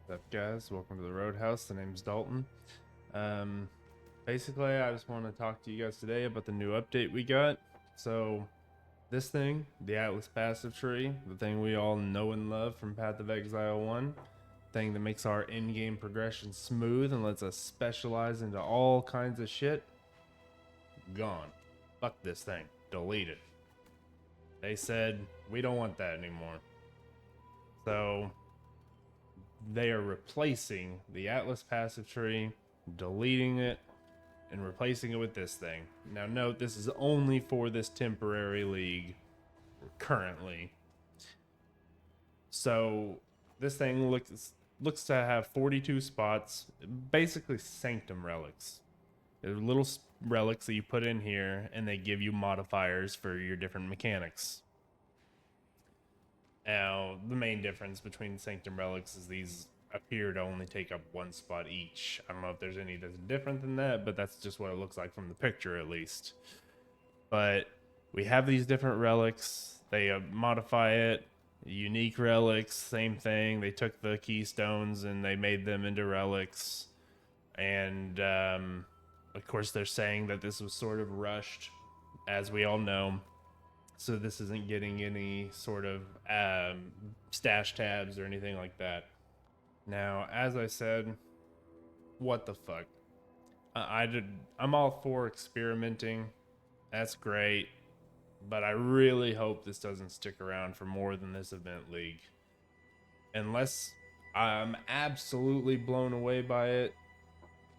What's up, guys? Welcome to the Roadhouse. The name's Dalton. Um, Basically, I just want to talk to you guys today about the new update we got. So, this thing, the Atlas Passive Tree, the thing we all know and love from Path of Exile 1, thing that makes our in-game progression smooth and lets us specialize into all kinds of shit, gone. Fuck this thing. Delete it. They said, we don't want that anymore. So, they are replacing the Atlas passive tree, deleting it, and replacing it with this thing. Now note, this is only for this temporary league currently. So this thing looks to have 42 spots, basically sanctum relics. They're little relics that you put in here, and they give you modifiers for your different mechanics. Now, the main difference between Sanctum Relics is these appear to only take up one spot each. I don't know if there's any that's different than that, but that's just what it looks like from the picture at least. But we have these different relics. They modify it. Unique relics, same thing. They took the keystones and they made them into relics. And of course, they're saying that this was sort of rushed, as we all know. So this isn't getting any sort of stash tabs or anything like that. Now, as I said, what the fuck? I'm all for experimenting. That's great, but I really hope this doesn't stick around for more than this event league. Unless I'm absolutely blown away by it,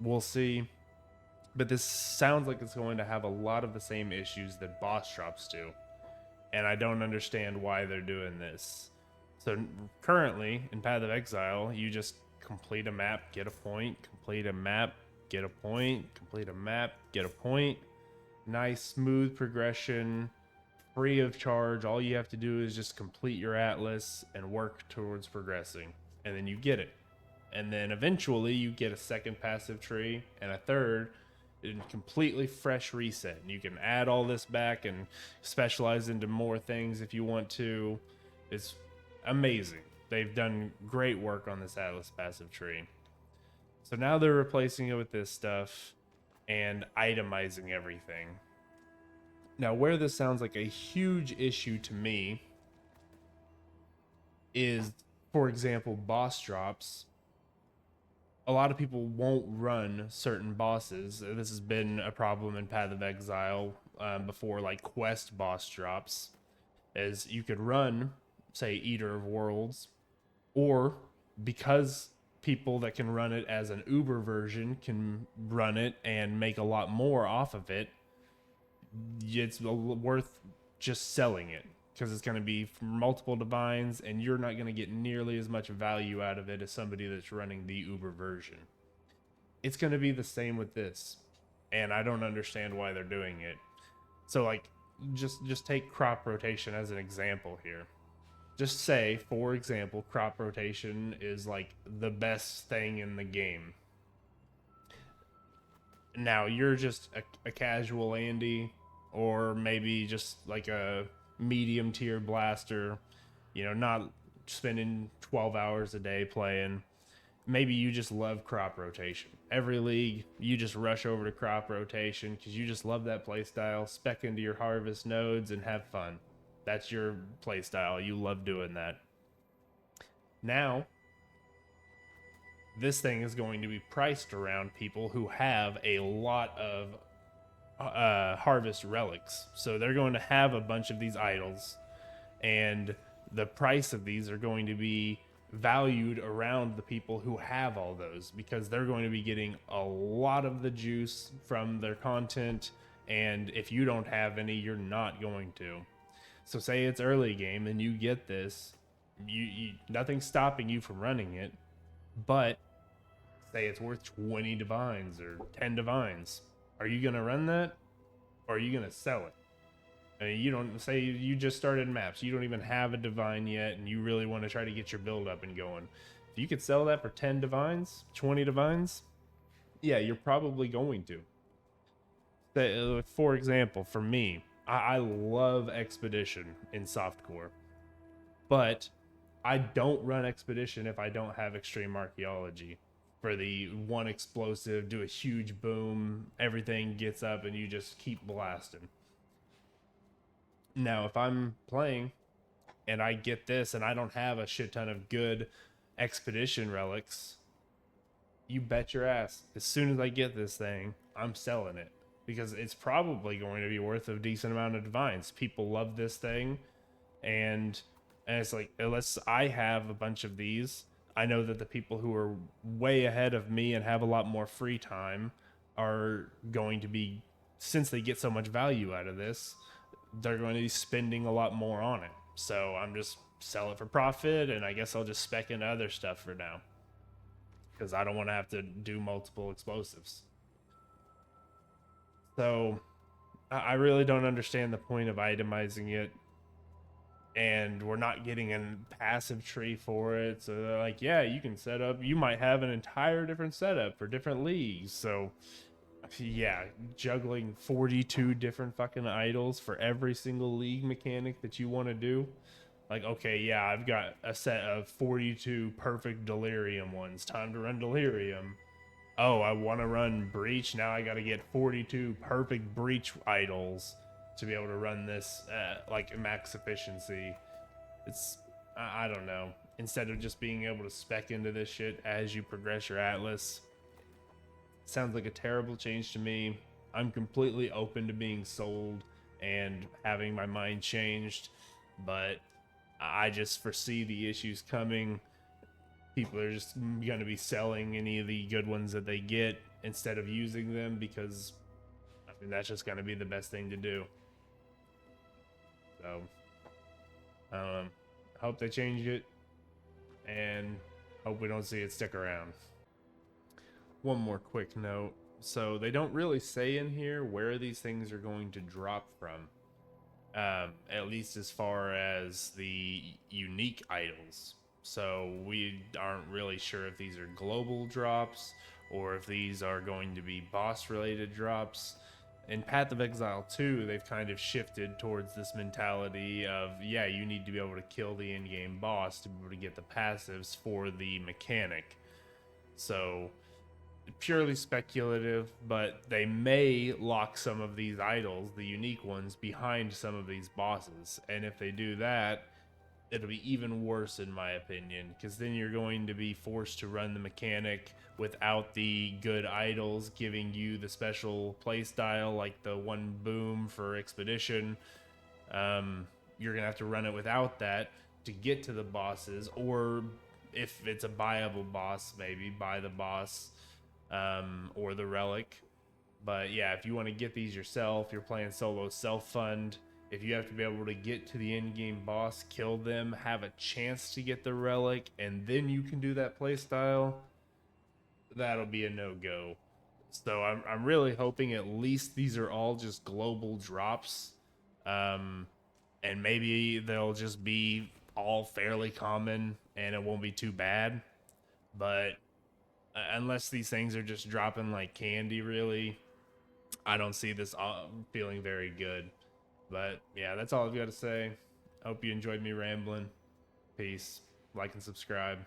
we'll see. But this sounds like it's going to have a lot of the same issues that boss drops do, and I don't understand why they're doing this. So currently in Path of Exile, you just complete a map, get a point, complete a map, get a point, complete a map, get a point. Nice smooth progression, free of charge. All you have to do is just complete your atlas and work towards progressing, and then you get it. And then eventually you get a second passive tree and a third, completely fresh reset. And you can add all this back and specialize into more things if you want to. It's amazing. They've done great work on this Atlas passive tree. So now they're replacing it with this stuff and itemizing everything. Now, where this sounds like a huge issue to me is, for example, boss drops. A lot of people won't run certain bosses. This has been a problem in Path of Exile before, like quest boss drops, as you could run, say, Eater of Worlds, or because people that can run it as an Uber version can run it and make a lot more off of it, it's worth just selling it because it's going to be from multiple divines and you're not going to get nearly as much value out of it as somebody that's running the Uber version. It's going to be the same with this, and I don't understand why they're doing it. So like just take crop rotation as an example here. Just say, for example, crop rotation is like the best thing in the game. Now you're just a casual Andy, or maybe just like a medium tier blaster, not spending 12 hours a day playing. Maybe you just love crop rotation. Every league, you just rush over to crop rotation because you just love that playstyle. Spec into your harvest nodes and have fun. That's your playstyle. You love doing that. Now, this thing is going to be priced around people who have a lot of harvest relics. So they're going to have a bunch of these idols, and the price of these are going to be valued around the people who have all those, because they're going to be getting a lot of the juice from their content, and if you don't have any, you're not going to. So say it's early game and you get this, you nothing's stopping you from running it, but say it's worth 20 divines or 10 divines. Are you going to run that, or are you going to sell it? I mean, you don't, say you just started maps, you don't even have a divine yet, and you really want to try to get your build up and going. If you could sell that for 10 divines, 20 divines, yeah, you're probably going to. For example, for me, I love Expedition in softcore, but I don't run expedition if I don't have extreme archaeology. For the one explosive, do a huge boom, everything gets up, and you just keep blasting. Now, if I'm playing and I get this and I don't have a shit ton of good expedition relics, you bet your ass, as soon as I get this thing, I'm selling it because it's probably going to be worth a decent amount of divines. People love this thing, and it's like, unless I have a bunch of these, I know that the people who are way ahead of me and have a lot more free time are going to be, since they get so much value out of this, they're going to be spending a lot more on it. So I'm just sell it for profit, and I guess I'll just spec into other stuff for now because I don't want to have to do multiple explosives. So I really don't understand the point of itemizing it, and we're not getting a passive tree for it. So they're like, yeah, you can set up, you might have an entire different setup for different leagues. So yeah, juggling 42 different fucking idols for every single league mechanic that you want to do. Like, okay, yeah, I've got a set of 42 perfect delirium ones. Time to run delirium. Oh, I want to run breach. Now I got to get 42 perfect breach idols to be able to run this like max efficiency. It's I don't know. Instead of just being able to spec into this shit as you progress your atlas, sounds like a terrible change to me. I'm completely open to being sold and having my mind changed, but I just foresee the issues coming. People are just going to be selling any of the good ones that they get instead of using them because, I mean, that's just going to be the best thing to do. So, I hope they change it and hope we don't see it stick around. One more quick note. So they don't really say in here where these things are going to drop from. At least as far as the unique idols. So we aren't really sure if these are global drops or if these are going to be boss related drops. In Path of Exile 2, they've kind of shifted towards this mentality of, yeah, you need to be able to kill the in-game boss to be able to get the passives for the mechanic. So purely speculative, but they may lock some of these idols, the unique ones, behind some of these bosses. And if they do that, it'll be even worse in my opinion, because then you're going to be forced to run the mechanic without the good idols giving you the special playstyle, like the one boom for expedition. You're gonna have to run it without that to get to the bosses, or if it's a buyable boss, maybe buy the boss or the relic. But yeah, if you want to get these yourself, you're playing solo self fund. If you have to be able to get to the end game boss, kill them, have a chance to get the relic, and then you can do that playstyle, that'll be a no go. So I'm really hoping at least these are all just global drops. And maybe they'll just be all fairly common and it won't be too bad. But unless these things are just dropping like candy, really, I don't see this feeling very good. But yeah, that's all I've got to say. Hope you enjoyed me rambling. Peace. Like and subscribe.